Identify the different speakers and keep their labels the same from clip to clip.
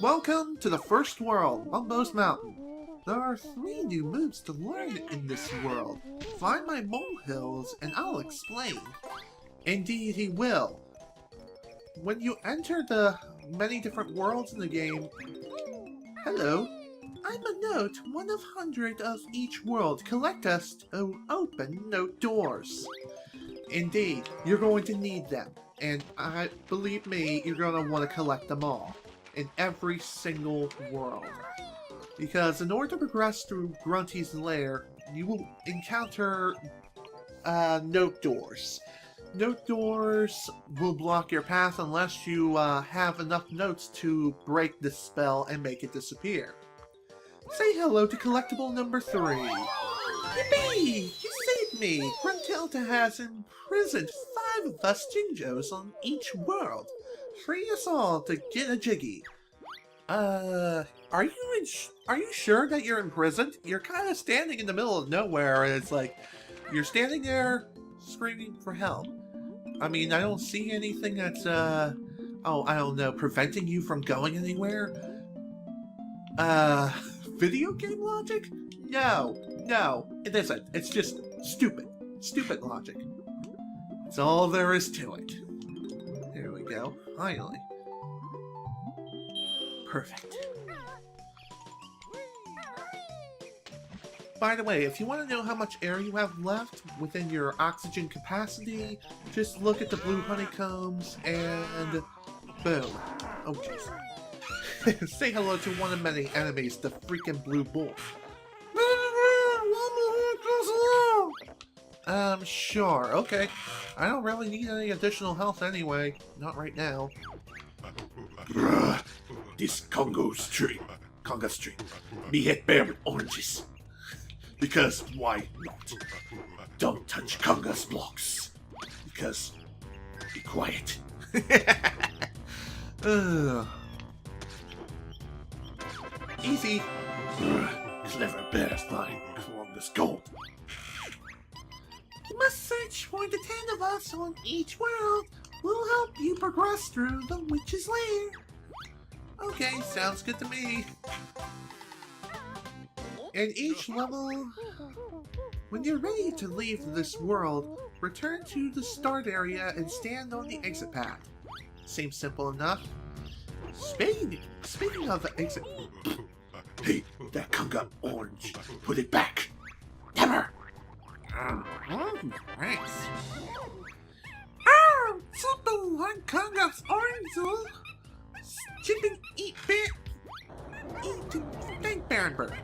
Speaker 1: Welcome to the first world, Mumbo Mountain. There are 3 new moves to learn in this world. Find my molehills and I'll explain. Indeed he will. When you enter the many different worlds in the game... Hello. I'm a note, 1 of 100 of each world. Collect us to open note doors. Indeed, you're going to need them. And believe me, you're going to want to collect them all. In every single world. Because in order to progress through Grunty's lair, you will encounter note doors. Note doors will block your path unless you have enough notes to break the spell and make it disappear. Say hello to collectible number 3. Yippee! You saved me! Gruntilda has imprisoned 5 of us Jinjos on each world. Free us all to get a jiggy. Are you sure that you're imprisoned? You're kind of standing in the middle of nowhere, and it's like, you're standing there screaming for help. I mean, I don't see anything that's, I don't know, preventing you from going anywhere? Video game logic? No, it isn't. It's just stupid. Stupid logic. That's all there is to it. There we go. Finally. Perfect. By the way, if you want to know how much air you have left within your oxygen capacity, just look at the blue honeycombs and boom. Oh jeez. Say hello to one of many enemies, the freaking blue bull. Sure, okay. I don't really need any additional health anyway. Not right now. This Conga Street, me head bare with oranges. Because why not? Don't touch Conga's blocks. Because, be quiet. Easy. Clever bears find Conga's gold. You must search for the 10 of us on each world. We'll help you progress through the witch's lair. Okay, sounds good to me. In each level, when you're ready to leave this world, return to the start area and stand on the exit path. Seems simple enough. Speaking of the exit... Hey, that Conga orange. Put it back. Never! Thanks. Something like Conga's orange. Chipping eat bit. Thank Barenberg.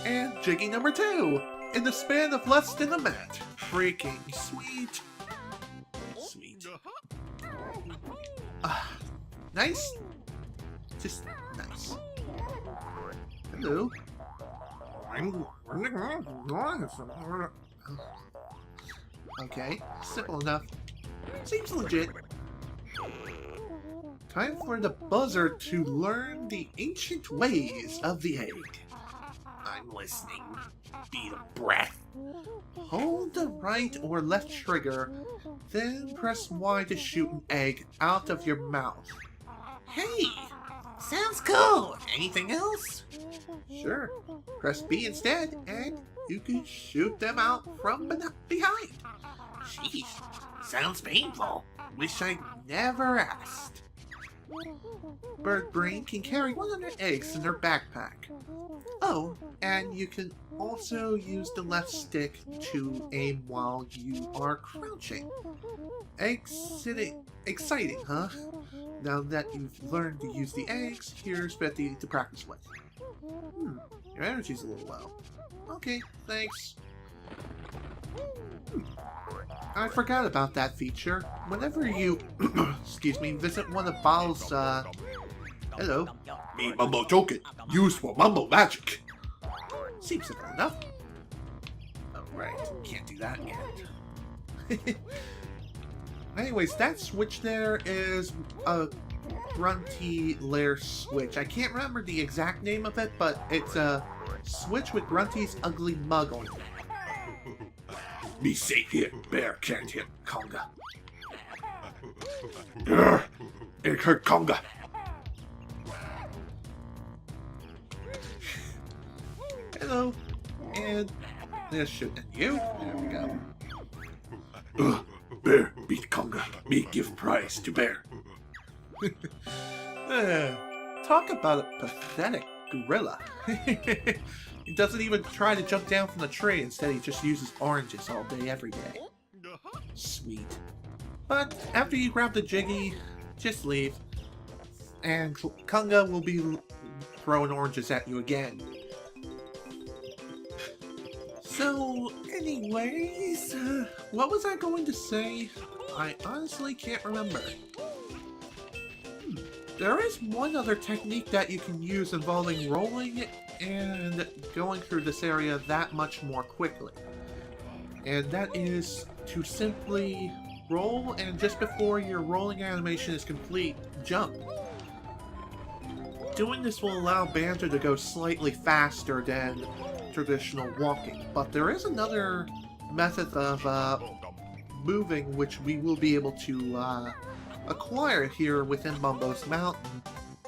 Speaker 1: And jiggy number 2, in the span of less than a minute. Freaking sweet. Sweet. Nice. Just nice. Hello. Okay, simple enough. Seems legit. Time for the buzzard to learn the ancient ways of the egg. I'm listening. Beat a breath. Hold the right or left trigger, then press Y to shoot an egg out of your mouth. Hey! Sounds cool! Anything else? Sure. Press B instead, and you can shoot them out from behind. Jeez, sounds painful. Wish I'd never asked. Bird Brain can carry 100 eggs in their backpack. Oh, and you can also use the left stick to aim while you are crouching. Exciting, huh? Now that you've learned to use the eggs, here's Betty to practice with. Your energy's a little low. Okay, thanks. I forgot about that feature. Whenever you, excuse me, visit one of Baal's, hello. Me Mumbo token, used for Mumbo magic. Seems simple enough. Oh, right, can't do that yet. Anyways, that switch there is a Grunty lair switch. I can't remember the exact name of it, but it's a switch with Grunty's ugly mug on it. Me safe here, bear can't hit Conga. It hurt Conga. This should end you. There we go.
Speaker 2: Bear beat Conga. Me give prize to Bear.
Speaker 1: Talk about a pathetic gorilla. He doesn't even try to jump down from the tree. Instead, he just uses oranges all day, every day. Sweet. But after you grab the Jiggy, just leave. And Kunga will be throwing oranges at you again. So, anyways, what was I going to say? I honestly can't remember. There is one other technique that you can use involving rolling and going through this area that much more quickly. And that is to simply roll, and just before your rolling animation is complete, jump. Doing this will allow Banjo to go slightly faster than traditional walking, but there is another method of moving which we will be able to acquire here within Mumbo's Mountain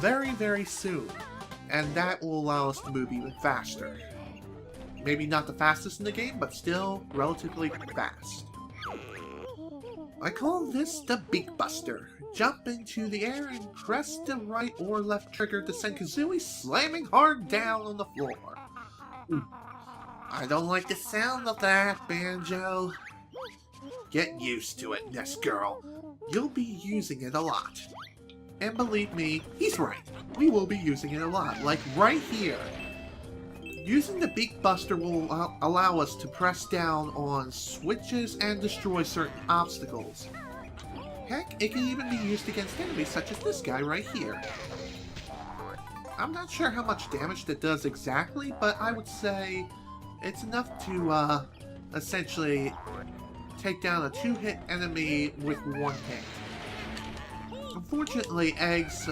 Speaker 1: very, very soon, and that will allow us to move even faster. Maybe not the fastest in the game, but still relatively fast. I call this the Beak Buster. Jump into the air and press the right or left trigger to send Kazooie slamming hard down on the floor. I don't like the sound of that, Banjo. Get used to it, Nest Girl. You'll be using it a lot. And believe me, he's right. We will be using it a lot, like right here. Using the Beak Buster will allow us to press down on switches and destroy certain obstacles. Heck, it can even be used against enemies such as this guy right here. I'm not sure how much damage that does exactly, but I would say it's enough to essentially take down a 2-hit enemy with 1 hit. Unfortunately, eggs,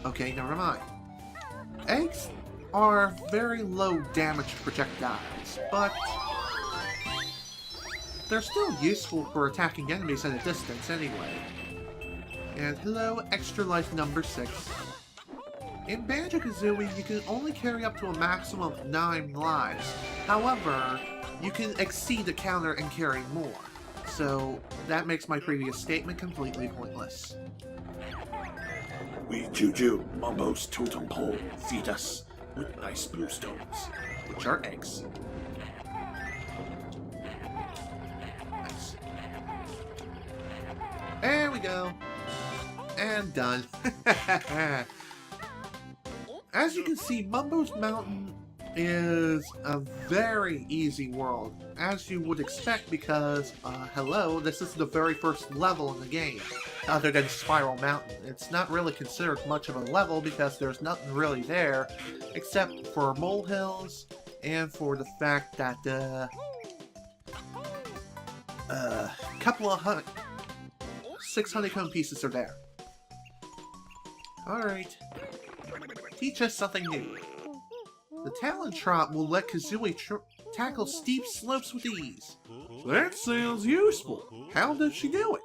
Speaker 1: okay, never mind. Eggs are very low damage projectiles, but they're still useful for attacking enemies at a distance anyway. And hello, extra life number 6. In Banjo Kazooie, you can only carry up to a maximum of 9 lives. However, you can exceed the counter and carry more. So that makes my previous statement completely pointless.
Speaker 2: We Juju, Mumbo's totem pole, feed us with nice blue stones,
Speaker 1: which are eggs. Nice. There we go. And done. As you can see, Mumbo's Mountain is a very easy world, as you would expect, because, hello, this is the very first level in the game, other than Spiral Mountain. It's not really considered much of a level because there's nothing really there, except for molehills, and for the fact that, couple of 6 honeycomb pieces are there. Alright. Teach us something new. The Talon Trot will let Kazooie tackle steep slopes with ease. That sounds useful. How does she do it?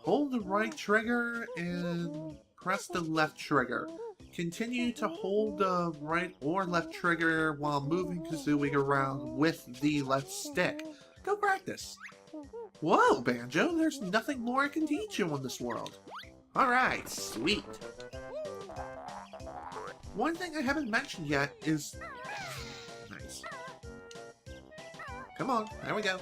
Speaker 1: Hold the right trigger and press the left trigger. Continue to hold the right or left trigger while moving Kazooie around with the left stick. Go practice. Whoa, Banjo, there's nothing more I can teach you in this world. Alright, sweet. One thing I haven't mentioned yet is... Nice. Come on, there we go.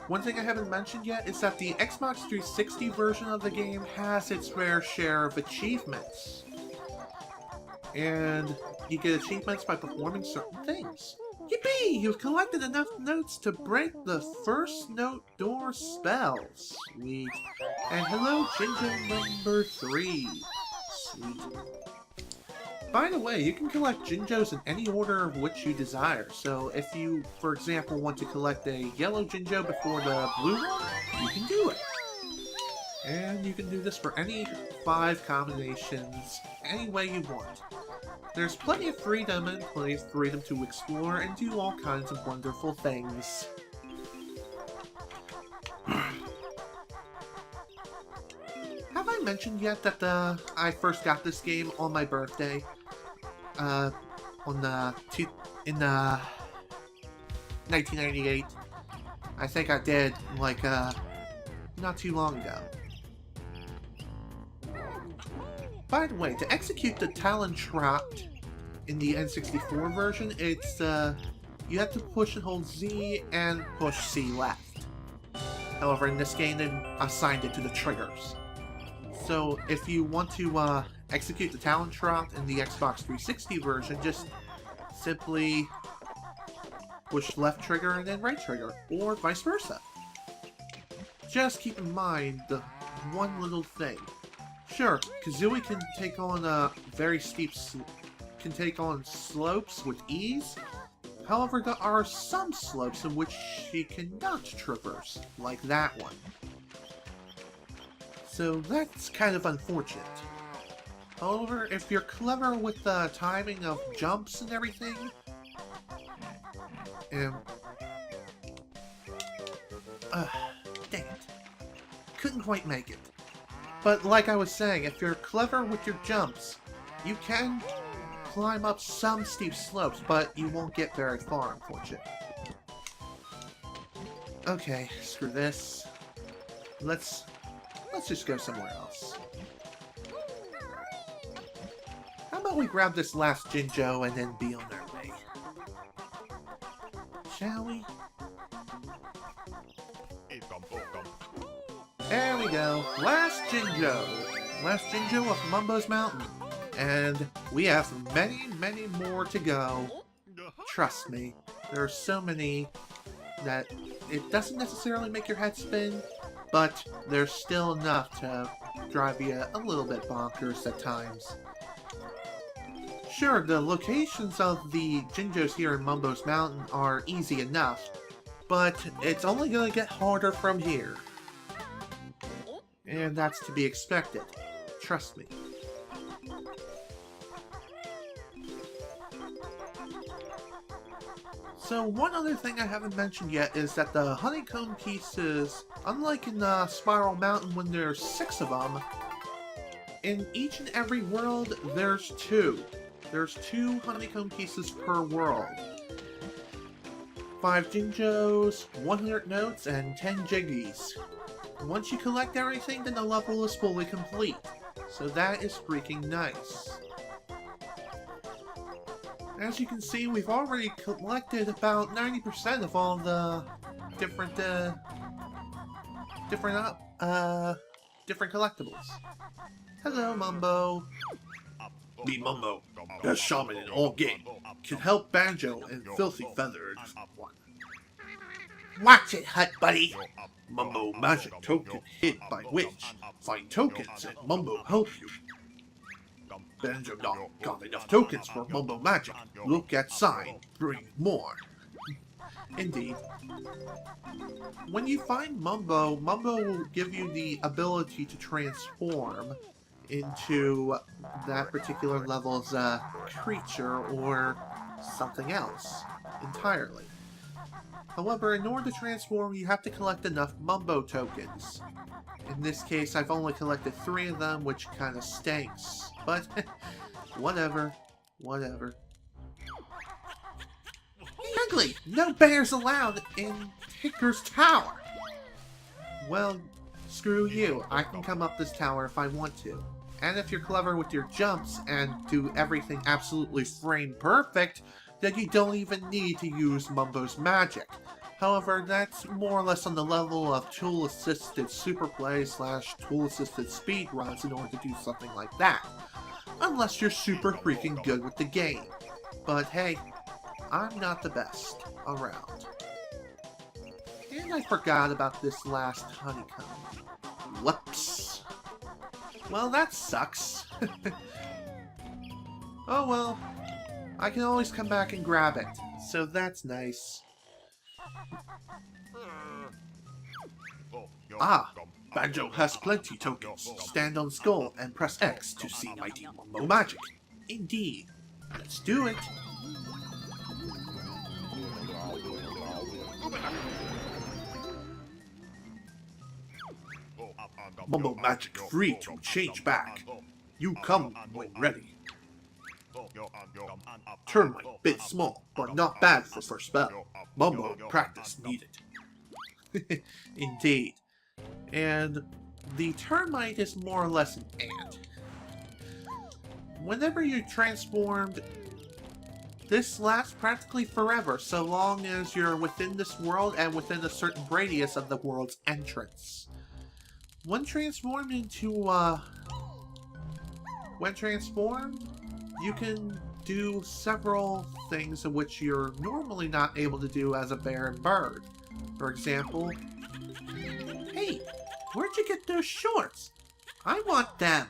Speaker 1: One thing I haven't mentioned yet is that the Xbox 360 version of the game has its fair share of achievements. And you get achievements by performing certain things. Yippee! You've collected enough notes to break the first note door spell. Sweet. And hello, Jinjo number 3. Sweet. By the way, you can collect Jinjos in any order of which you desire. So if you, for example, want to collect a yellow Jinjo before the blue one, you can do it. And you can do this for any 5 combinations, any way you want. There's plenty of freedom and plenty of freedom to explore and do all kinds of wonderful things. Have I mentioned yet that I first got this game on my birthday? on the in 1998. I think I did like not too long ago. By the way, to execute the Talon Trap in the N64 version, it's you have to push and hold Z and push C left. However, in this game, they assigned it to the triggers. So if you want to execute the Talon Trap in the Xbox 360 version, just simply push left trigger and then right trigger, or vice versa. Just keep in mind the one little thing. Sure, Kazooie can take on very steep slopes with ease. However, there are some slopes in which she cannot traverse, like that one. So that's kind of unfortunate. However, if you're clever with the timing of jumps and everything, dang it. Couldn't quite make it. But like I was saying, if you're clever with your jumps, you can climb up some steep slopes, but you won't get very far, unfortunately. Okay, screw this. Let's just go somewhere else. How about we grab this last Jinjo and then be on our way? Shall we? There we go. Last Jinjo. Last Jinjo of Mumbo's Mountain. And we have many, many more to go. Trust me. There are so many that it doesn't necessarily make your head spin, but there's still enough to drive you a little bit bonkers at times. Sure, the locations of the Jinjos here in Mumbo's Mountain are easy enough, but it's only going to get harder from here. And that's to be expected. Trust me. So one other thing I haven't mentioned yet is that the honeycomb pieces, unlike in the Spiral Mountain when there's 6 of them, in each and every world there's 2. There's 2 honeycomb pieces per world. 5 Jinjos, 100 notes, and 10 Jiggies. Once you collect everything, then the level is fully complete. So that is freaking nice. As you can see, we've already collected about 90% of all the different collectibles. Hello, Mumbo.
Speaker 2: Me Mumbo, best shaman in all game.
Speaker 1: Can help Banjo and Filthy Feathered.
Speaker 3: Watch it, Hut Buddy.
Speaker 2: Mumbo magic token hid by witch. Find tokens and Mumbo help you. Banjo not got enough tokens for Mumbo magic. Look at sign, bring more.
Speaker 1: Indeed. When you find Mumbo, Mumbo will give you the ability to transform into that particular level's creature or something else entirely. However, in order to transform, you have to collect enough Mumbo tokens. In this case, I've only collected 3 of them, which kind of stinks. But, whatever. Whatever. Ugly! No bears allowed in Tinker's Tower! Well, screw you. I can come up this tower if I want to. And if you're clever with your jumps and do everything absolutely frame perfect, then you don't even need to use Mumbo's magic. However, that's more or less on the level of tool-assisted superplay / tool-assisted speedruns in order to do something like that. Unless you're super freaking good with the game. But hey, I'm not the best around. And I forgot about this last honeycomb. Whoops. Well, that sucks. Oh well. I can always come back and grab it, so that's nice.
Speaker 2: Ah, Banjo has plenty tokens. Stand on skull and press X to see mighty Mumbo magic.
Speaker 1: Indeed. Let's do it.
Speaker 2: Mumbo magic free to change back. You come when ready. Termite, bit small, but not bad for first spell. Mumbo practice needed.
Speaker 1: Indeed. And the termite is more or less an ant. Whenever you're transformed, this lasts practically forever, so long as you're within this world and within a certain radius of the world's entrance. When transformed, you can do several things in which you're normally not able to do as a bear and bird. For example, hey, where'd you get those shorts? I want them!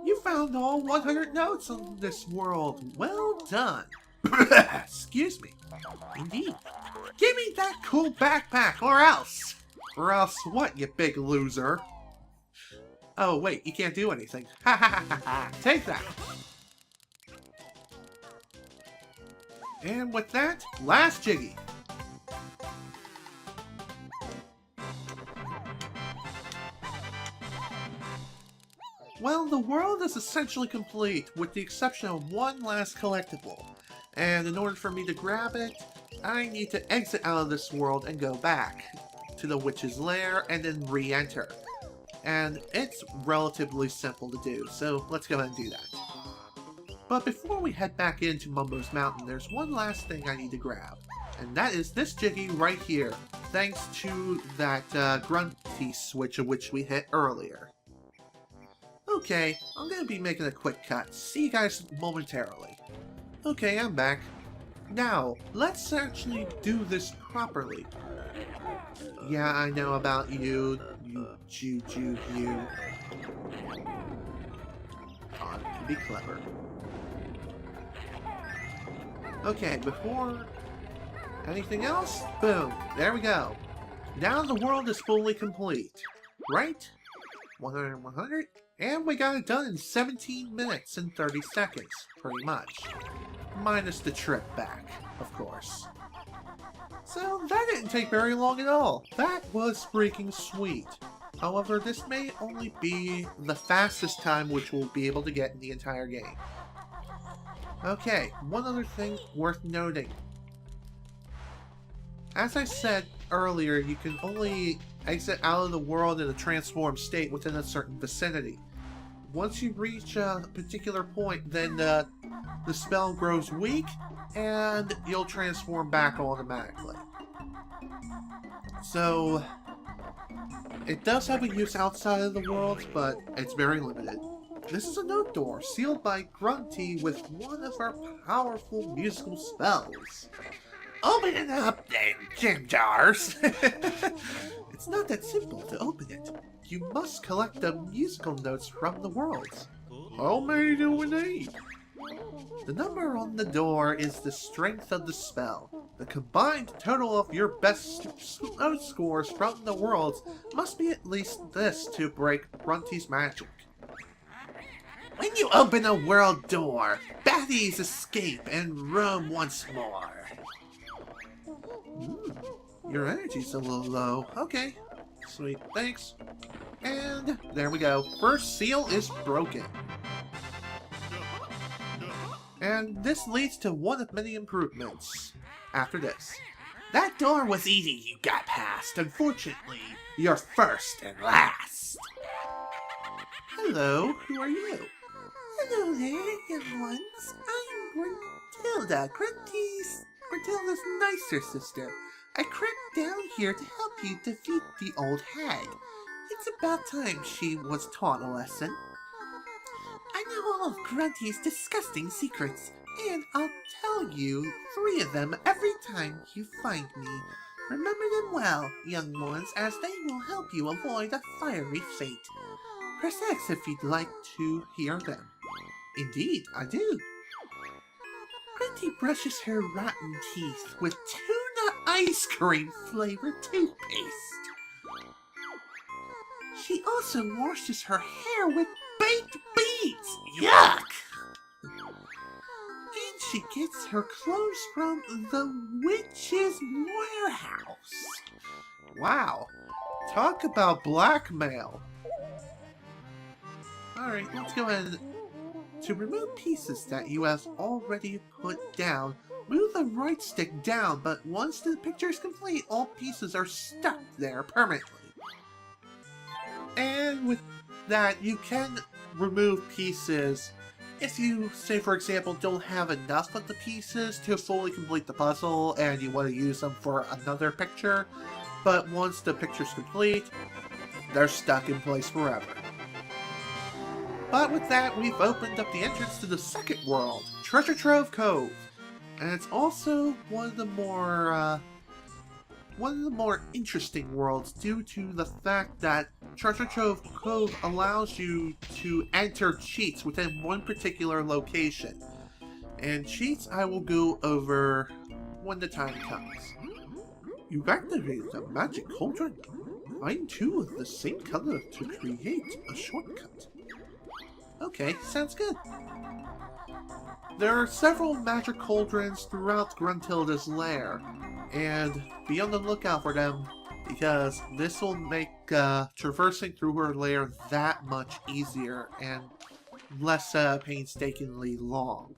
Speaker 1: You found all 100 notes on this world. Well done. Excuse me. Indeed. Give me that cool backpack, or else. Or else what, you big loser? Oh, wait, you can't do anything. Ha ha ha ha. Take that. And with that, last Jiggy. Well, the world is essentially complete, with the exception of one last collectible. And in order for me to grab it, I need to exit out of this world and go back to the witch's lair and then re-enter. And it's relatively simple to do, so let's go ahead and do that. But before we head back into Mumbo's Mountain, there's one last thing I need to grab. And that is this Jiggy right here, thanks to that Grunty switch of which we hit earlier. Okay, I'm gonna be making a quick cut. See you guys momentarily. Okay, I'm back. Now, let's actually do this properly. Yeah, I know about you juju, you. Trying to be clever. Okay, before anything else, boom, there we go. Now the world is fully complete, right? 100, 100, and we got it done in 17 minutes and 30 seconds, pretty much. Minus the trip back, of course. So that didn't take very long at all. That was freaking sweet. However, this may only be the fastest time which we'll be able to get in the entire game. Okay, one other thing worth noting. As I said earlier, you can only exit out of the world in a transformed state within a certain vicinity. Once you reach a particular point, then the spell grows weak, and you'll transform back automatically. So, it does have a use outside of the world, but it's very limited. This is a note door, sealed by Grunty with one of our powerful musical spells. Open it up then, gem jars! It's not that simple to open it. You must collect the musical notes from the worlds. How many do we need? The number on the door is the strength of the spell. The combined total of your best note scores from the worlds must be at least this to break Grunty's magic. When you open a world door, baddies escape and roam once more. Your energy's a little low. Okay. Sweet. Thanks. And there we go. First seal is broken. And this leads to one of many improvements. After this. That door was easy, you got past. Unfortunately, you're first and last. Hello, who are you? Hello there, young ones. I'm Gruntilda, Gruntilda's nicer sister. I crept down here to help you defeat the old hag. It's about time she was taught a lesson. I know all of Grunty's disgusting secrets, and I'll tell you 3 of them every time you find me. Remember them well, young ones, as they will help you avoid a fiery fate. Press X if you'd like to hear them. Indeed, I do. Grunty brushes her rotten teeth with tuna ice cream flavored toothpaste. She also washes her hair with baked beans. Yuck! And she gets her clothes from the witch's warehouse. Wow. Talk about blackmail. Alright, let's go ahead To remove pieces that you have already put down, move the right stick down, but once the picture is complete, all pieces are stuck there permanently. And with that, you can remove pieces if you, say for example, don't have enough of the pieces to fully complete the puzzle and you want to use them for another picture, but once the picture's complete, they're stuck in place forever. But with that, we've opened up the entrance to the second world, Treasure Trove Cove. And it's also one of the more interesting worlds due to the fact that Treasure Trove Cove allows you to enter cheats within one particular location. And cheats I will go over when the time comes. You've activated a magic cauldron. Find two of the same color to create a shortcut. Okay, sounds good. There are several magic cauldrons throughout Gruntilda's lair, and be on the lookout for them, because this will make traversing through her lair that much easier and less painstakingly long.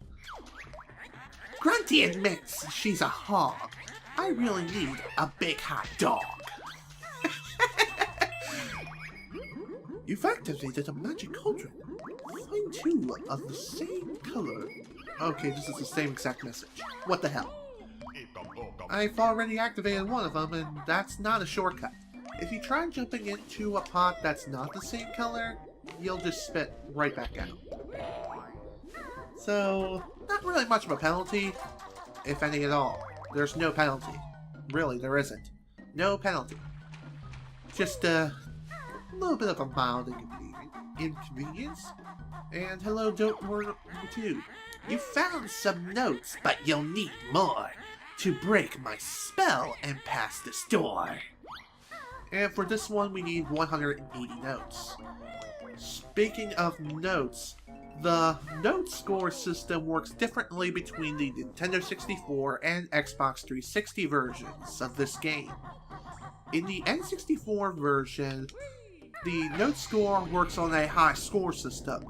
Speaker 1: Grunty admits she's a hog. I really need a big hot dog. You've activated a magic cauldron. Find two of the same color. Okay, this is the same exact message. What the hell? I've already activated one of them, and that's not a shortcut. If you try jumping into a pot that's not the same color, you'll just spit right back out. So, not really much of a penalty, if any at all. There's no penalty. Really, there isn't. No penalty. Just a little bit of a mild inconvenience. And hello, don't worry too. You found some notes, but you'll need more to break my spell and pass this door. And for this one, we need 180 notes. Speaking of notes, the note score system works differently between the Nintendo 64 and Xbox 360 versions of this game. In the N64 version, the note score works on a high score system.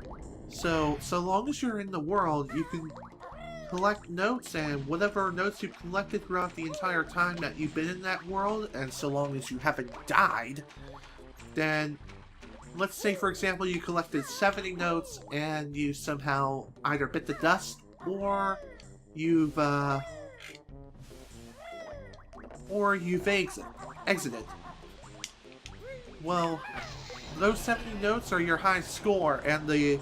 Speaker 1: So long as you're in the world, you can collect notes, and whatever notes you've collected throughout the entire time that you've been in that world, and so long as you haven't died, then let's say for example you collected 70 notes and you somehow either bit the dust or you've exited. Well, those 70 notes are your high score, and the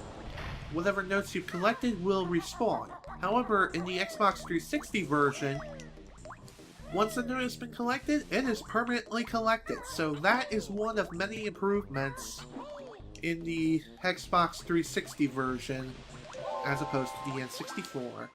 Speaker 1: whatever notes you've collected will respawn. However, in the Xbox 360 version, once a note has been collected, it is permanently collected. So that is one of many improvements in the Xbox 360 version as opposed to the N64.